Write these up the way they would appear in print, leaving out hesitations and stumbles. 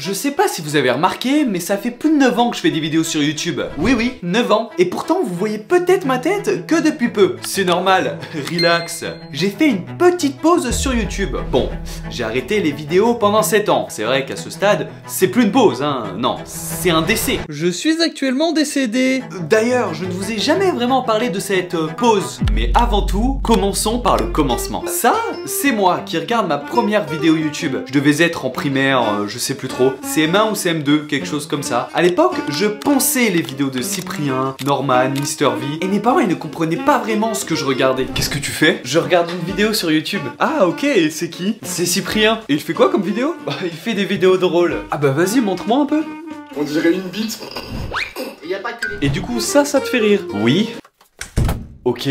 Je sais pas si vous avez remarqué, mais ça fait plus de 9 ans que je fais des vidéos sur YouTube. Oui, 9 ans. Et pourtant, vous voyez peut-être ma tête que depuis peu. C'est normal, relax. J'ai fait une petite pause sur YouTube. Bon, j'ai arrêté les vidéos pendant 7 ans. C'est vrai qu'à ce stade, c'est plus une pause, hein. Non, c'est un décès. Je suis actuellement décédé. D'ailleurs, je ne vous ai jamais vraiment parlé de cette pause. Mais avant tout, commençons par le commencement. Ça, c'est moi qui regarde ma première vidéo YouTube. Je devais être en primaire, je sais plus trop. CM1 ou CM2, quelque chose comme ça. À l'époque, je pensais les vidéos de Cyprien, Norman, Mr V. Et mes parents, ils ne comprenaient pas vraiment ce que je regardais. Qu'est-ce que tu fais? Je regarde une vidéo sur YouTube. Ah, ok, et c'est qui? C'est Cyprien. Et il fait quoi comme vidéo? Bah, il fait des vidéos drôles. Ah bah vas-y, montre-moi un peu. On dirait une bite. Et du coup, ça te fait rire? Oui. Ok.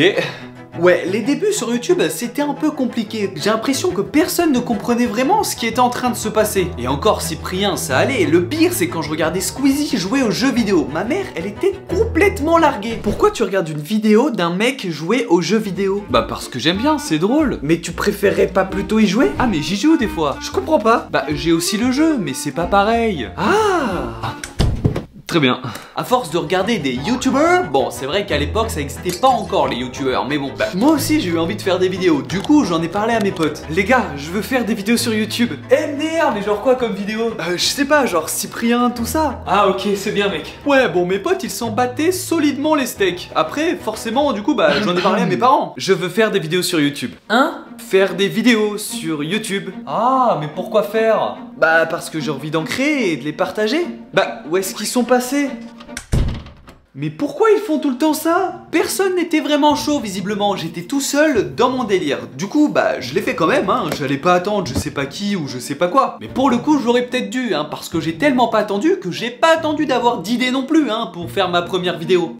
Ouais, les débuts sur YouTube, c'était un peu compliqué. J'ai l'impression que personne ne comprenait vraiment ce qui était en train de se passer. Et encore, Cyprien, ça allait. Le pire, c'est quand je regardais Squeezie jouer aux jeux vidéo. Ma mère, elle était complètement larguée. Pourquoi tu regardes une vidéo d'un mec jouer aux jeux vidéo? Bah parce que j'aime bien, c'est drôle. Mais tu préférerais pas plutôt y jouer? Ah mais j'y joue des fois. Je comprends pas. Bah j'ai aussi le jeu, mais c'est pas pareil. Ah. Très bien. À force de regarder des youtubeurs, bon c'est vrai qu'à l'époque ça existait pas encore les youtubeurs, mais bon, bah moi aussi j'ai eu envie de faire des vidéos, du coup j'en ai parlé à mes potes. Les gars, je veux faire des vidéos sur YouTube. MDR, mais genre quoi comme vidéo? Je sais pas, genre Cyprien, tout ça. Ah ok, c'est bien mec. Ouais bon, mes potes ils s'en battaient solidement les steaks. Après, forcément, du coup bah j'en ai parlé à mes parents. Je veux faire des vidéos sur YouTube. Hein? Faire des vidéos sur YouTube. Ah, mais pourquoi faire? Bah parce que j'ai envie d'en créer et de les partager. Bah où est-ce qu'ils sont passés? Mais pourquoi ils font tout le temps ça? Personne n'était vraiment chaud visiblement, j'étais tout seul dans mon délire. Du coup bah je l'ai fait quand même, hein. J'allais pas attendre je sais pas qui ou je sais pas quoi. Mais pour le coup j'aurais peut-être dû, hein, parce que j'ai tellement pas attendu que j'ai pas attendu d'avoir d'idées non plus, hein, pour faire ma première vidéo.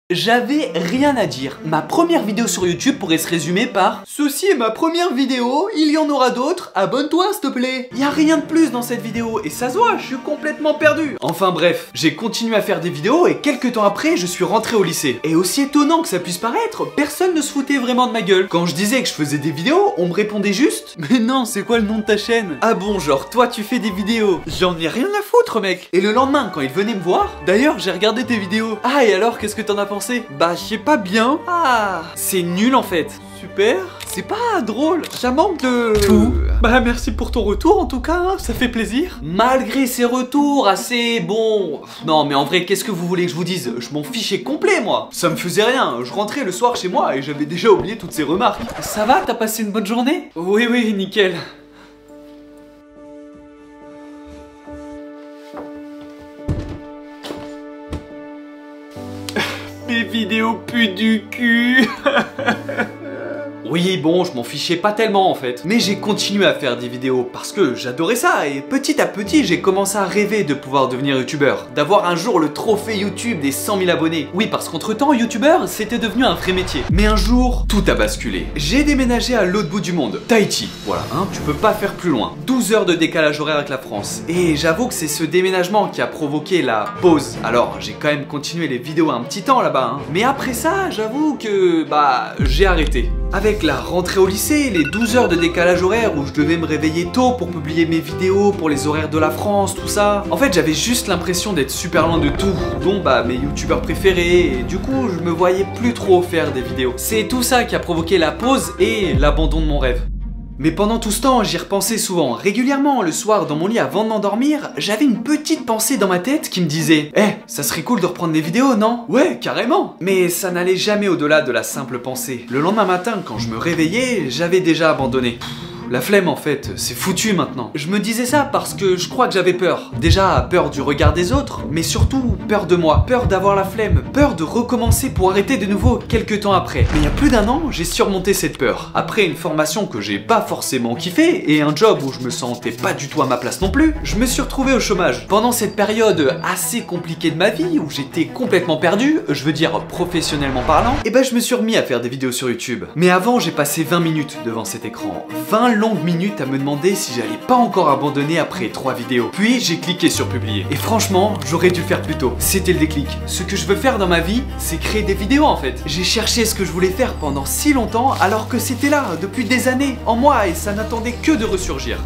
J'avais rien à dire. Ma première vidéo sur YouTube pourrait se résumer par: ceci est ma première vidéo, il y en aura d'autres, abonne-toi s'il te plaît. Y a rien de plus dans cette vidéo et ça se voit, je suis complètement perdu. Enfin bref, j'ai continué à faire des vidéos et quelques temps après, je suis rentré au lycée. Et aussi étonnant que ça puisse paraître, personne ne se foutait vraiment de ma gueule. Quand je disais que je faisais des vidéos, on me répondait juste: mais non, c'est quoi le nom de ta chaîne? Ah bon, genre toi tu fais des vidéos? J'en ai rien à foutre mec. Et le lendemain, quand ils venaient me voir, d'ailleurs j'ai regardé tes vidéos. Ah et alors, qu'est-ce que t'en as pensé? Bah je sais pas bien. Ah, c'est nul en fait. Super. C'est pas drôle. Ça manque de... tout. Bah merci pour ton retour en tout cas, hein, ça fait plaisir. Malgré ces retours assez bon... Non mais en vrai, qu'est-ce que vous voulez que je vous dise? Je m'en fichais complet moi. Ça me faisait rien. Je rentrais le soir chez moi et j'avais déjà oublié toutes ces remarques. Ça va? T'as passé une bonne journée? Oui, nickel. Mes vidéos puent du cul. Oui, bon, je m'en fichais pas tellement en fait. Mais j'ai continué à faire des vidéos parce que j'adorais ça et petit à petit, j'ai commencé à rêver de pouvoir devenir youtubeur. D'avoir un jour le trophée YouTube des 100 000 abonnés. Oui, parce qu'entre temps, youtubeur, c'était devenu un vrai métier. Mais un jour, tout a basculé. J'ai déménagé à l'autre bout du monde, Tahiti. Voilà, hein, tu peux pas faire plus loin. 12 heures de décalage horaire avec la France. Et j'avoue que c'est ce déménagement qui a provoqué la pause. Alors, j'ai quand même continué les vidéos un petit temps là-bas, hein. Mais après ça, j'avoue que, bah, j'ai arrêté. Avec la rentrée au lycée, les 12 heures de décalage horaire où je devais me réveiller tôt pour publier mes vidéos, pour les horaires de la France, tout ça. En fait, j'avais juste l'impression d'être super loin de tout, dont bah mes youtubeurs préférés, et du coup, je me voyais plus trop faire des vidéos. C'est tout ça qui a provoqué la pause et l'abandon de mon rêve. Mais pendant tout ce temps, j'y repensais souvent. Régulièrement, le soir, dans mon lit avant de m'endormir, j'avais une petite pensée dans ma tête qui me disait: eh, ça serait cool de reprendre des vidéos, non? Ouais, carrément. Mais ça n'allait jamais au-delà de la simple pensée. Le lendemain matin, quand je me réveillais, j'avais déjà abandonné. La flemme en fait, c'est foutu maintenant. Je me disais ça parce que je crois que j'avais peur. Déjà peur du regard des autres, mais surtout peur de moi. Peur d'avoir la flemme, peur de recommencer pour arrêter de nouveau quelques temps après. Mais il y a plus d'1 an, j'ai surmonté cette peur. Après une formation que j'ai pas forcément kiffé et un job où je me sentais pas du tout à ma place non plus, je me suis retrouvé au chômage. Pendant cette période assez compliquée de ma vie où j'étais complètement perdu, je veux dire professionnellement parlant, et ben je me suis remis à faire des vidéos sur YouTube. Mais avant, j'ai passé 20 minutes devant cet écran. 20 longues minutes à me demander si j'allais pas encore abandonner après 3 vidéos. Puis j'ai cliqué sur publier. Et franchement, j'aurais dû le faire plus tôt. C'était le déclic. Ce que je veux faire dans ma vie, c'est créer des vidéos en fait. J'ai cherché ce que je voulais faire pendant si longtemps alors que c'était là depuis des années, en moi, et ça n'attendait que de ressurgir.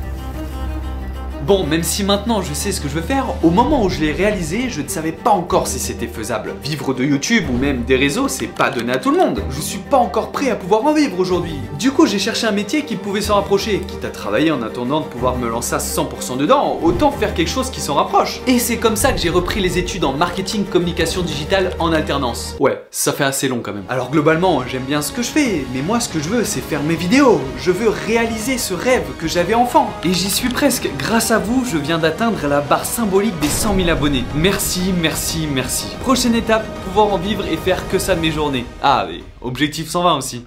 Bon, même si maintenant je sais ce que je veux faire, au moment où je l'ai réalisé, je ne savais pas encore si c'était faisable. Vivre de YouTube ou même des réseaux, c'est pas donné à tout le monde. Je suis pas encore prêt à pouvoir en vivre aujourd'hui. Du coup, j'ai cherché un métier qui pouvait s'en rapprocher. Quitte à travailler en attendant de pouvoir me lancer à 100% dedans, autant faire quelque chose qui s'en rapproche. Et c'est comme ça que j'ai repris les études en marketing communication digitale en alternance. Ouais, ça fait assez long quand même. Alors globalement, j'aime bien ce que je fais, mais moi ce que je veux, c'est faire mes vidéos. Je veux réaliser ce rêve que j'avais enfant. Et j'y suis presque. Grâce à vous, je viens d'atteindre la barre symbolique des 100 000 abonnés. Merci, merci, merci. Prochaine étape, pouvoir en vivre et faire que ça de mes journées. Ah, et objectif 120 aussi.